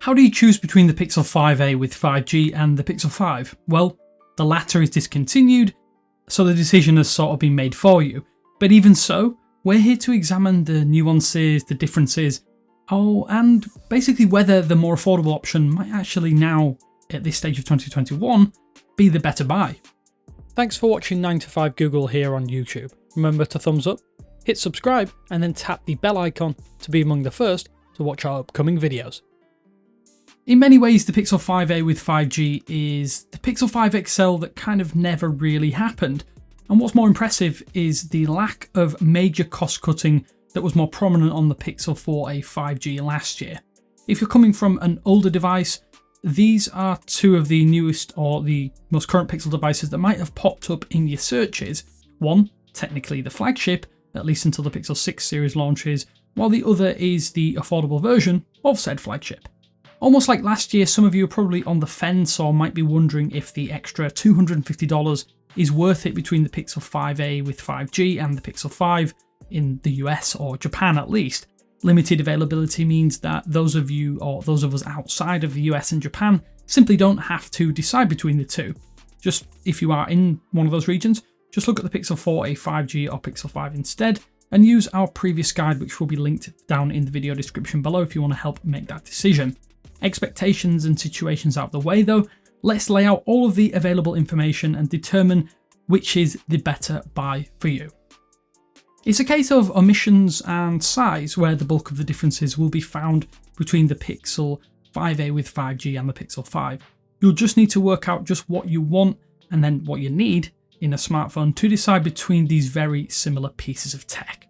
How do you choose between the Pixel 5a with 5G and the Pixel 5? Well, the latter is discontinued, so the decision has sort of been made for you. But even so, we're here to examine the nuances, the differences, and basically whether the more affordable option might actually now, at this stage of 2021, be the better buy. Thanks for watching 9 to 5 Google here on YouTube. Remember to thumbs up, hit subscribe, and then tap the bell icon to be among the first to watch our upcoming videos. In many ways, the Pixel 5a with 5G is the Pixel 5 XL that kind of never really happened. And what's more impressive is the lack of major cost cutting that was more prominent on the Pixel 4a 5G last year. If you're coming from an older device, these are two of the newest or the most current Pixel devices that might have popped up in your searches. One, technically the flagship, at least until the Pixel 6 series launches, while the other is the affordable version of said flagship. Almost like last year, some of you are probably on the fence or might be wondering if the extra $250 is worth it between the Pixel 5a with 5G and the Pixel 5 in the US or Japan at least. Limited availability means that those of you or those of us outside of the US and Japan simply don't have to decide between the two. Just if you are in one of those regions, just look at the Pixel 4a 5G or Pixel 5 instead and use our previous guide, which will be linked down in the video description below if you want to help make that decision. Expectations and situations out of the way though, let's lay out all of the available information and determine which is the better buy for you. It's a case of omissions and size where the bulk of the differences will be found between the Pixel 5a with 5G and the Pixel 5. You'll just need to work out just what you want and then what you need in a smartphone to decide between these very similar pieces of tech.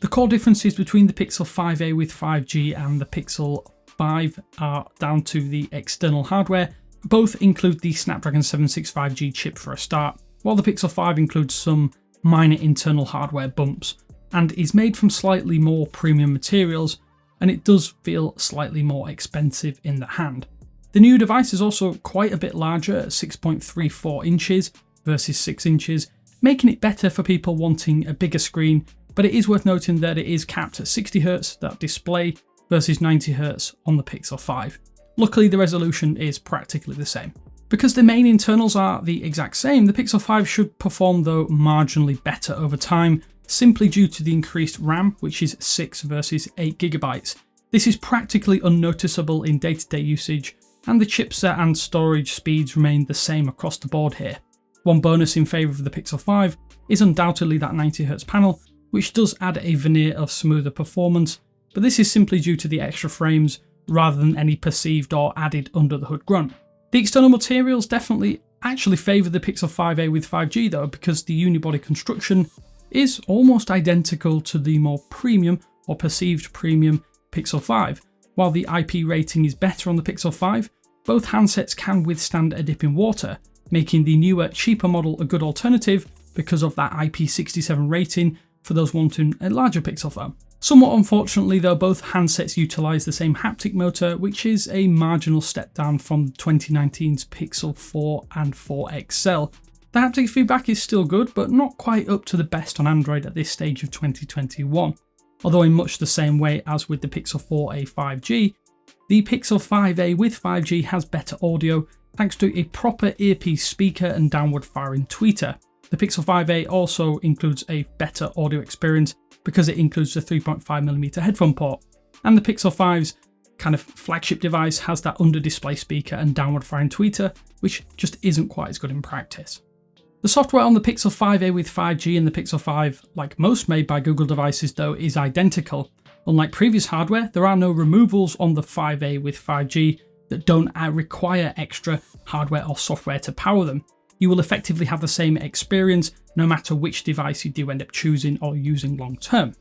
The core differences between the Pixel 5a with 5G and the Pixel 5 are down to the external hardware. Both include the Snapdragon 765G chip for a start, while the Pixel 5 includes some minor internal hardware bumps and is made from slightly more premium materials, and it does feel slightly more expensive in the hand. The new device is also quite a bit larger at 6.34 inches versus 6 inches, making it better for people wanting a bigger screen, but it is worth noting that it is capped at 60Hz, that display, versus 90Hz on the Pixel 5. Luckily, the resolution is practically the same. Because the main internals are the exact same, the Pixel 5 should perform though marginally better over time, simply due to the increased RAM, which is 6 versus 8GB. This is practically unnoticeable in day-to-day usage, and the chipset and storage speeds remain the same across the board here. One bonus in favour of the Pixel 5 is undoubtedly that 90Hz panel, which does add a veneer of smoother performance, but this is simply due to the extra frames rather than any perceived or added under the hood grunt. The external materials definitely actually favour the Pixel 5a with 5G though, because the unibody construction is almost identical to the more premium or perceived premium Pixel 5. While the IP rating is better on the Pixel 5, both handsets can withstand a dip in water, making the newer, cheaper model a good alternative because of that IP67 rating for those wanting a larger Pixel phone. Somewhat unfortunately though, both handsets utilise the same haptic motor, which is a marginal step down from 2019's Pixel 4 and 4 XL. The haptic feedback is still good, but not quite up to the best on Android at this stage of 2021. Although in much the same way as with the Pixel 4a 5G, the Pixel 5a with 5G has better audio thanks to a proper earpiece speaker and downward firing tweeter. The Pixel 5a also includes a better audio experience because it includes the 3.5mm headphone port, and the Pixel 5's kind of flagship device has that under-display speaker and downward firing tweeter, which just isn't quite as good in practice. The software on the Pixel 5a with 5G and the Pixel 5, like most made by Google devices though, is identical. Unlike previous hardware, there are no removals on the 5a with 5G that don't require extra hardware or software to power them. You will effectively have the same experience no matter which device you do end up choosing or using long term.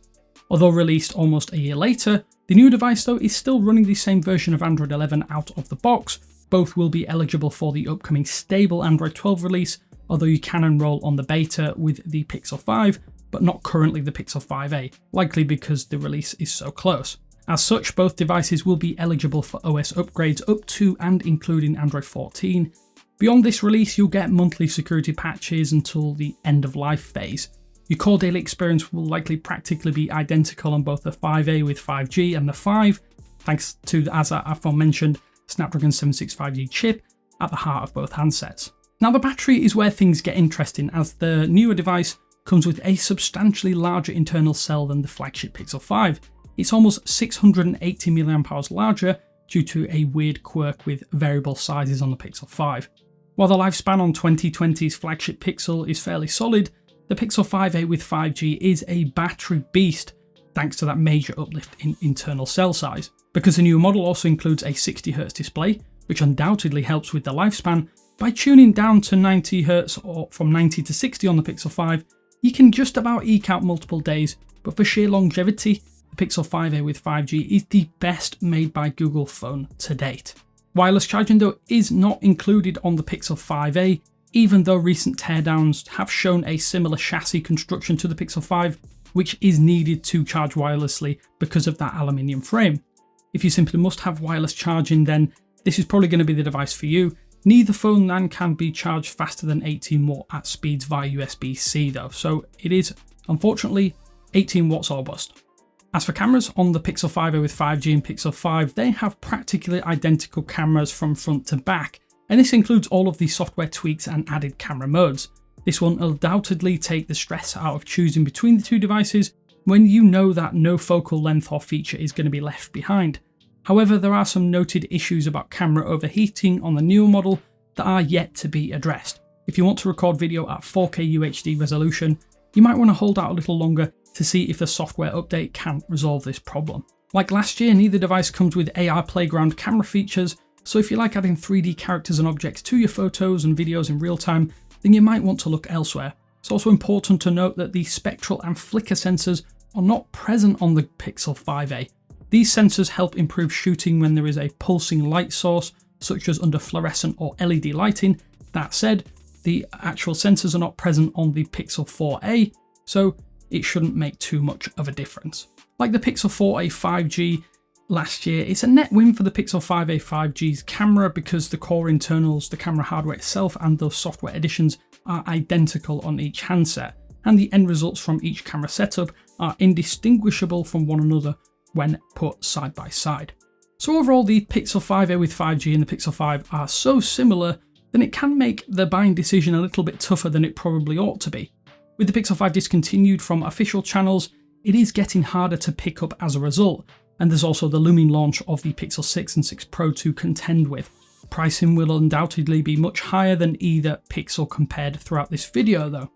Although released almost a year later, the new device though is still running the same version of Android 11 out of the box. Both will be eligible for the upcoming stable Android 12 release, although you can enroll on the beta with the Pixel 5, but not currently the Pixel 5a, likely because the release is so close. As such, both devices will be eligible for OS upgrades up to and including Android 14. Beyond this release, you'll get monthly security patches until the end of life phase. Your core daily experience will likely practically be identical on both the 5a with 5G and the 5, thanks to, as I aforementioned, Snapdragon 765G chip at the heart of both handsets. Now the battery is where things get interesting, as the newer device comes with a substantially larger internal cell than the flagship Pixel 5. It's almost 680 mAh larger due to a weird quirk with variable sizes on the Pixel 5. While the lifespan on 2020's flagship Pixel is fairly solid, the Pixel 5a with 5G is a battery beast thanks to that major uplift in internal cell size. Because the newer model also includes a 60Hz display, which undoubtedly helps with the lifespan, by tuning down to 90Hz or from 90 to 60 on the Pixel 5, you can just about eke out multiple days, but for sheer longevity, the Pixel 5a with 5G is the best made by Google phone to date. Wireless charging though is not included on the Pixel 5a, even though recent teardowns have shown a similar chassis construction to the Pixel 5, which is needed to charge wirelessly because of that aluminium frame. If you simply must have wireless charging, then this is probably going to be the device for you. Neither phone then can be charged faster than 18 watt at speeds via USB-C though, so it is unfortunately 18 watts or bust. As for cameras, on the Pixel 5a with 5G and Pixel 5, they have practically identical cameras from front to back, and this includes all of the software tweaks and added camera modes. This will undoubtedly take the stress out of choosing between the two devices when you know that no focal length or feature is going to be left behind. However, there are some noted issues about camera overheating on the newer model that are yet to be addressed. If you want to record video at 4K UHD resolution, you might want to hold out a little longer to see if the software update can resolve this problem. Like last year, neither device comes with AR Playground camera features, so if you like adding 3D characters and objects to your photos and videos in real time, then you might want to look elsewhere. It's also important to note that the spectral and flicker sensors are not present on the Pixel 5a. These sensors help improve shooting when there is a pulsing light source, such as under fluorescent or LED lighting. That said, the actual sensors are not present on the Pixel 4a, so it shouldn't make too much of a difference. Like the Pixel 4a 5G last year, it's a net win for the Pixel 5a 5G's camera because the core internals, the camera hardware itself, and those software additions are identical on each handset, and the end results from each camera setup are indistinguishable from one another when put side by side. So overall, the Pixel 5a with 5G and the Pixel 5 are so similar, then it can make the buying decision a little bit tougher than it probably ought to be. With the Pixel 5 discontinued from official channels, it is getting harder to pick up as a result, and there's also the looming launch of the Pixel 6 and 6 Pro to contend with. Pricing will undoubtedly be much higher than either Pixel compared throughout this video though.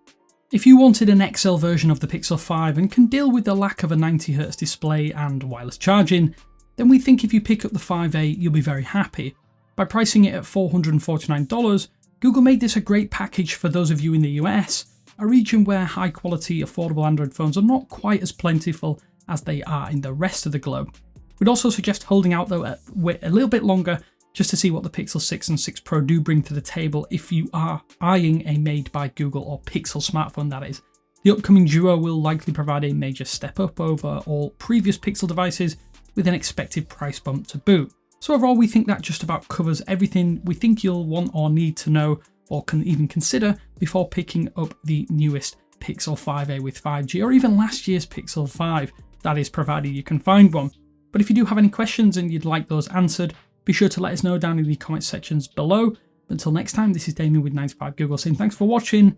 If you wanted an XL version of the Pixel 5 and can deal with the lack of a 90Hz display and wireless charging, then we think if you pick up the 5a, you'll be very happy. By pricing it at $449, Google made this a great package for those of you in the US, a region where high quality, affordable Android phones are not quite as plentiful as they are in the rest of the globe. We'd also suggest holding out though a little bit longer just to see what the Pixel 6 and 6 Pro do bring to the table if you are eyeing a made by Google or Pixel smartphone, that is. The upcoming Duo will likely provide a major step up over all previous Pixel devices with an expected price bump to boot. So overall, we think that just about covers everything we think you'll want or need to know or can even consider before picking up the newest Pixel 5a with 5G or even last year's Pixel 5, that is provided you can find one. But if you do have any questions and you'd like those answered, be sure to let us know down in the comment sections below. Until next time, this is Damien with 95 Google saying thanks for watching,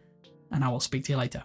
and I will speak to you later.